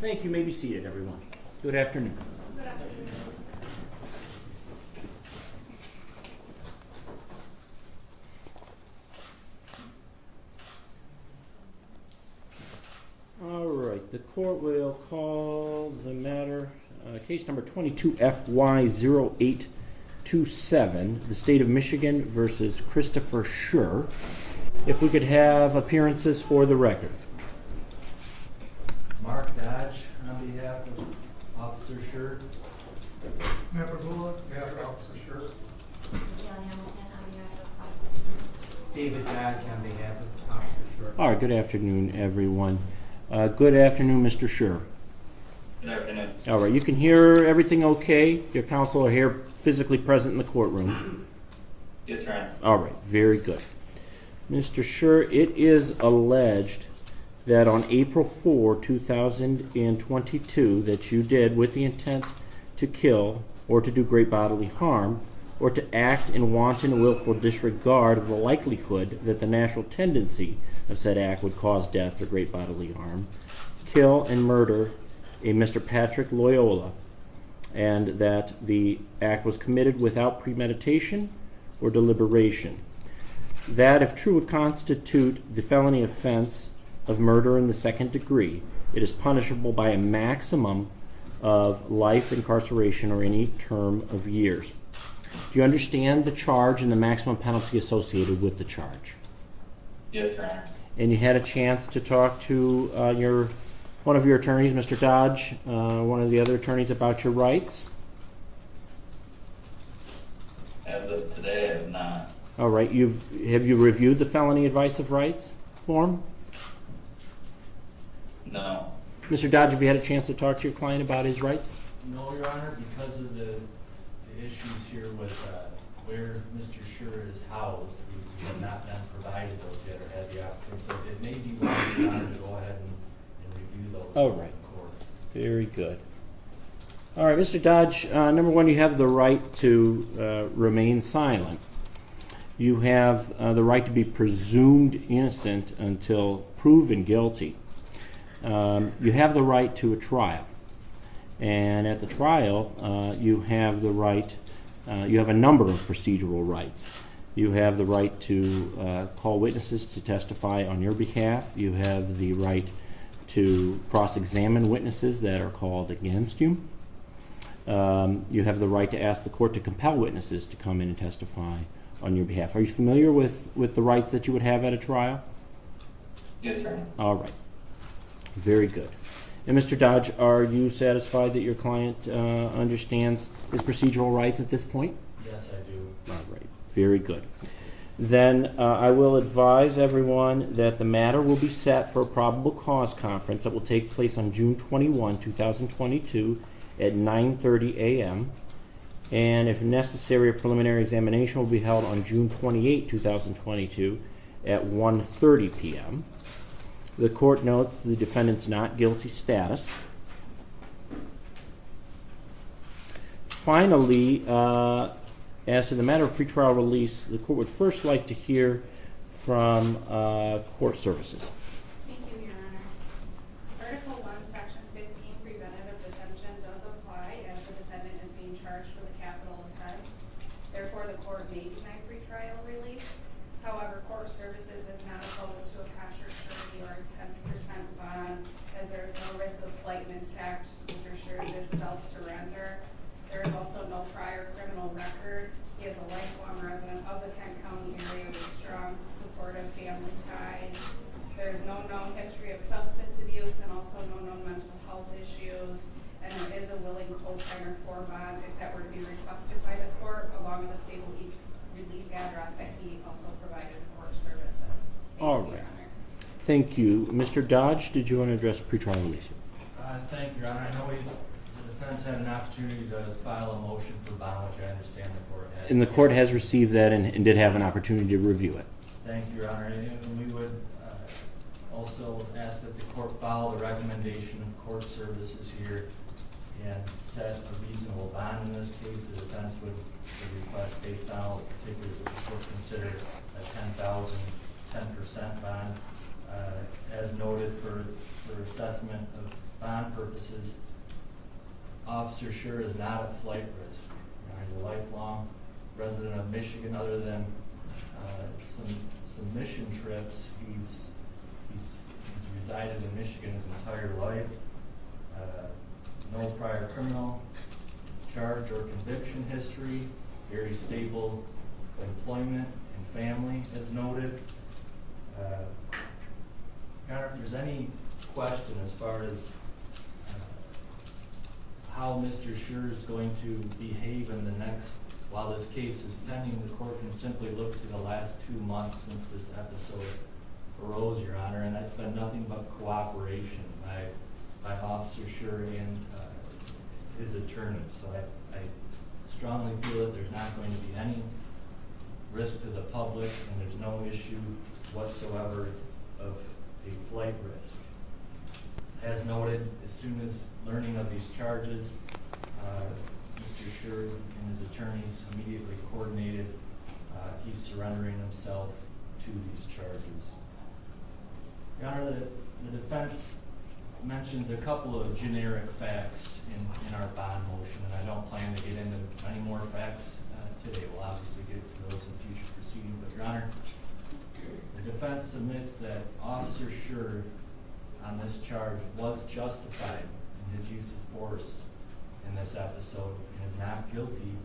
Thank you. You may be seated, everyone. Good afternoon. Good afternoon. All right. The court will call the matter, case number 22FY0827, the State of Michigan versus Christopher Schurr. If we could have appearances for the record. Mark Dodge on behalf of Officer Schurr. Matt Pagula, on behalf of Officer Schurr. John Hamilton on behalf of Officer Schurr. David Dodge on behalf of Officer Schurr. All right. Good afternoon, everyone. Good afternoon, Mr. Schurr. Good afternoon. All right. You can hear everything okay? Your counsel are here physically present in the courtroom. Yes, Your Honor. All right. Very good. Mr. Schurr, it is alleged that on April 4, 2022, that you did, with the intent to kill or to do great bodily harm, or to act in wanton and willful disregard of the likelihood that the natural tendency of said act would cause death or great bodily harm, kill and murder a Mr. Patrick Lyoya, and that the act was committed without premeditation or deliberation. That, if true, would constitute the felony offense of murder in the second degree. It is punishable by a maximum of life incarceration or any term of years. Do you understand the charge and the maximum penalty associated with the charge? Yes, Your Honor. And you had a chance to talk to one of your attorneys, Mr. Dodge, one of the other attorneys, about your rights? As of today, I have not. All right. Have you reviewed the felony advice of rights form? No. Mr. Dodge, have you had a chance to talk to your client about his rights? No, Your Honor, because of the issues here with where Mr. Schurr is housed, we have not been provided those yet or had the opportunity. So it may be wise, Your Honor, to go ahead and review those All in right. court. Very good. All right, Mr. Dodge, number one, you have the right to remain silent. You have the right to be presumed innocent until proven guilty. You have the right to a trial. And at the trial, you have the right, you have a number of procedural rights. You have the right to call witnesses to testify on your behalf. You have the right to cross-examine witnesses that are called against you. You have the right to ask the court to compel witnesses to come in and testify on your behalf. Are you familiar with the rights that you would have at a trial? Yes, Your Honor. All right. Very good. And Mr. Dodge, are you satisfied that your client understands his procedural rights at this point? Yes, I do. All right. Very good. Then I will advise everyone that the matter will be set for a probable cause conference that will take place on June 21, 2022 at 9:30 a.m. And if necessary, a preliminary examination will be held on June 28, 2022 at 1:30 p.m. The court notes the defendant's not guilty status. Finally, as to the matter of pretrial release, the court would first like to hear from court services. Thank you, Your Honor. Article 1, Section 15, preventative detention does apply as the defendant is being charged with a capital offense. Therefore, the court may deny pretrial release. However, court services is not opposed to a cash or surety or a 10% bond, as there is no risk of flight, and in fact, Mr. Schurr did self-surrender. There is also no prior criminal record. He is a lifelong resident of the Kent County area with strong, supportive family ties. There is no known history of substance abuse and also no known mental health issues. And there is a willing co-signer for bond if that were to be requested by the court, along with a stable release address that he also provided for services. All right. Thank you. Mr. Dodge, did you want to address pretrial release? Thank you, Your Honor. I know the defense had an opportunity to file a motion for bond, which I understand the court had. And the court has received that and did have an opportunity to review it. Thank you, Your Honor. And we would also ask that the court follow the recommendation of court services here and set a reasonable bond in this case. The defense would request, based on all the particulars that the court consider, a 10% bond. As noted for assessment of bond purposes, Officer Schurr is not at flight risk. He's a lifelong resident of Michigan. Other than some mission trips, he's resided in Michigan his entire life. No prior criminal charge or conviction history. Very stable employment and family, as noted. Your Honor, if there's any question as far as how Mr. Schurr is going to behave in the next, while this case is pending, the court can simply look to the last 2 months since this episode arose, Your Honor, and that's been nothing but cooperation by Officer Schurr and his attorney. So I strongly feel that there's not going to be any risk to the public, and there's no issue whatsoever of a flight risk. As noted, as soon as learning of these charges, Mr. Schurr and his attorneys immediately coordinated. He's surrendering himself to these charges. Your Honor, the defense mentions a couple of generic facts in our bond motion, and I don't plan to get into any more facts today. We'll obviously get to those in future proceedings, but Your Honor, the defense submits that Officer Schurr on this charge was justified in his use of force in this episode and is not guilty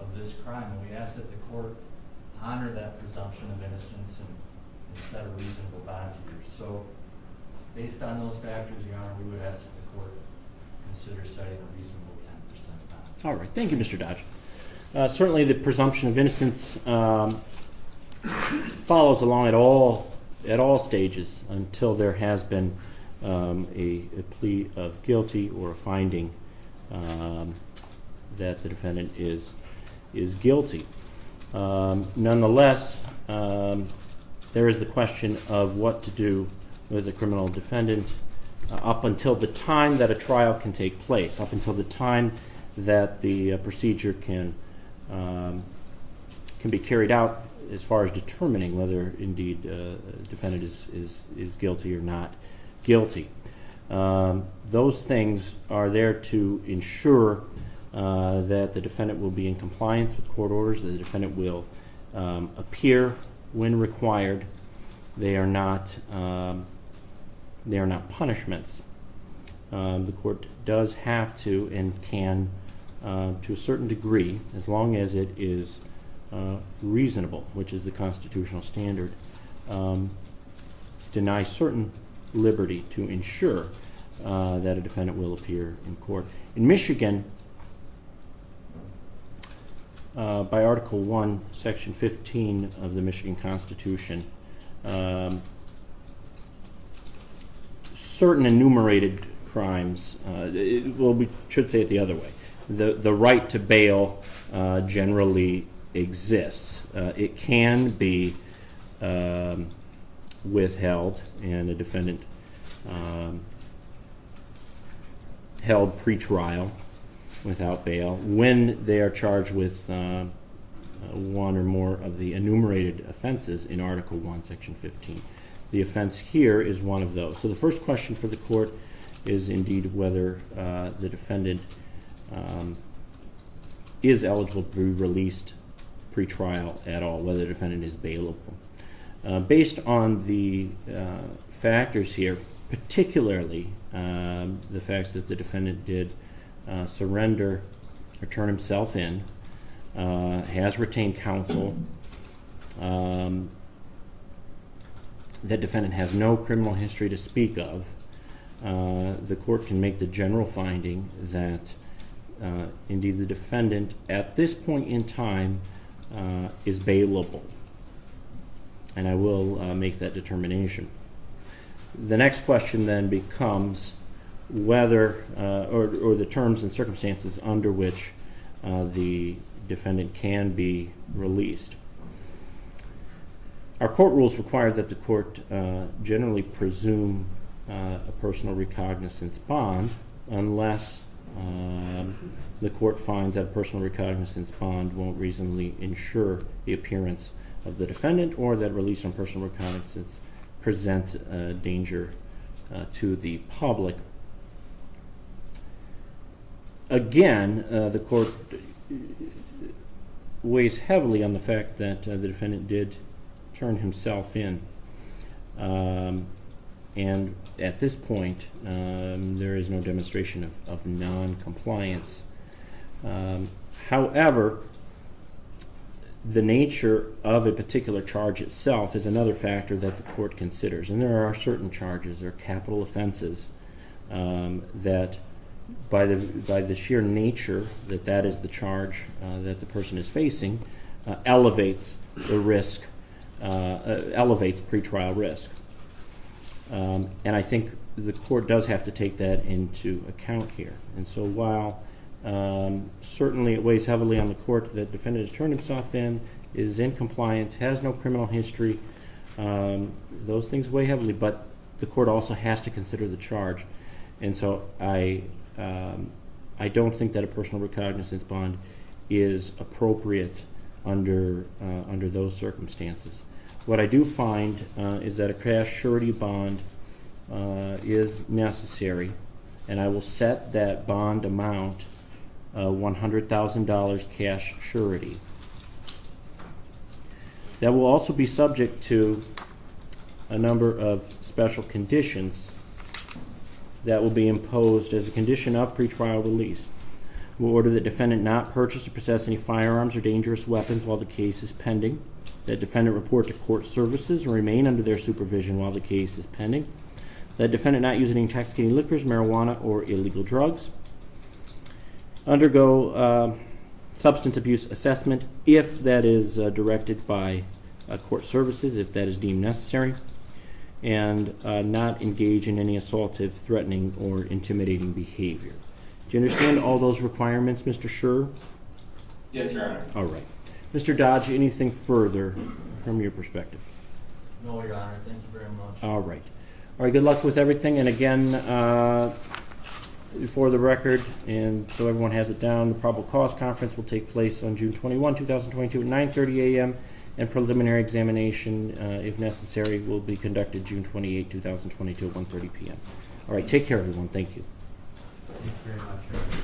of this crime. And we ask that the court honor that presumption of innocence and set a reasonable bond here. So based on those factors, Your Honor, we would ask that the court consider setting a reasonable 10% bond. All right. Thank you, Mr. Dodge. Certainly the presumption of innocence follows along at all stages until there has been a plea of guilty or a finding that the defendant is guilty. Nonetheless, there is the question of what to do with a criminal defendant up until the time that a trial can take place, up until the time that the procedure can be carried out as far as determining whether indeed the defendant is guilty or not guilty. Those things are there to ensure that the defendant will be in compliance with court orders, that the defendant will appear when required. They are not punishments. The court does have to and can, to a certain degree, as long as it is reasonable, which is the constitutional standard, deny certain liberty to ensure that a defendant will appear in court. In Michigan, by Article 1, Section 15 of the Michigan Constitution, certain enumerated crimes, we should say it the other way. The right to bail generally exists. It can be withheld and a defendant held pre-trial without bail when they are charged with one or more of the enumerated offenses in Article 1, Section 15. The offense here is one of those. So the first question for the court is indeed whether the defendant is eligible to be released pre-trial at all, whether the defendant is bailable. Based on the factors here, particularly the fact that the defendant did surrender or turn himself in, has retained counsel, that defendant has no criminal history to speak of, the court can make the general finding that indeed the defendant at this point in time is bailable. And I will make that determination. The next question then becomes whether, or the terms and circumstances under which the defendant can be released. Our court rules require that the court generally presume a personal recognizance bond unless the court finds that a personal recognizance bond won't reasonably ensure the appearance of the defendant, or that release on personal recognizance presents a danger to the public. Again, the court weighs heavily on the fact that the defendant did turn himself in. And at this point, there is no demonstration of non-compliance. However, the nature of a particular charge itself is another factor that the court considers. And there are certain charges, there are capital offenses, that by the sheer nature that is the charge that the person is facing, elevates the risk, elevates pretrial risk. And I think the court does have to take that into account here. And so while certainly it weighs heavily on the court that the defendant has turned himself in, is in compliance, has no criminal history, those things weigh heavily, but the court also has to consider the charge. And so I don't think that a personal recognizance bond is appropriate under those circumstances. What I do find is that a cash surety bond is necessary, and I will set that bond amount $100,000 cash surety. That will also be subject to a number of special conditions that will be imposed as a condition of pretrial release. We'll order the defendant not purchase or possess any firearms or dangerous weapons while the case is pending. That defendant report to court services and remain under their supervision while the case is pending. That defendant not use any intoxicating liquors, marijuana, or illegal drugs. Undergo substance abuse assessment if that is directed by court services, if that is deemed necessary. And not engage in any assaultive, threatening, or intimidating behavior. Do you understand all those requirements, Mr. Schurr? Yes, Your Honor. All right. Mr. Dodge, anything further from your perspective? No, Your Honor, thank you very much. All right. All right, good luck with everything. And again, for the record, and so everyone has it down, the probable cause conference will take place on June 21, 2022 at 9:30 a.m. and preliminary examination, if necessary, will be conducted June 28, 2022 at 1:30 p.m. All right, take care, everyone. Thank you. Thank you very much, Your Honor.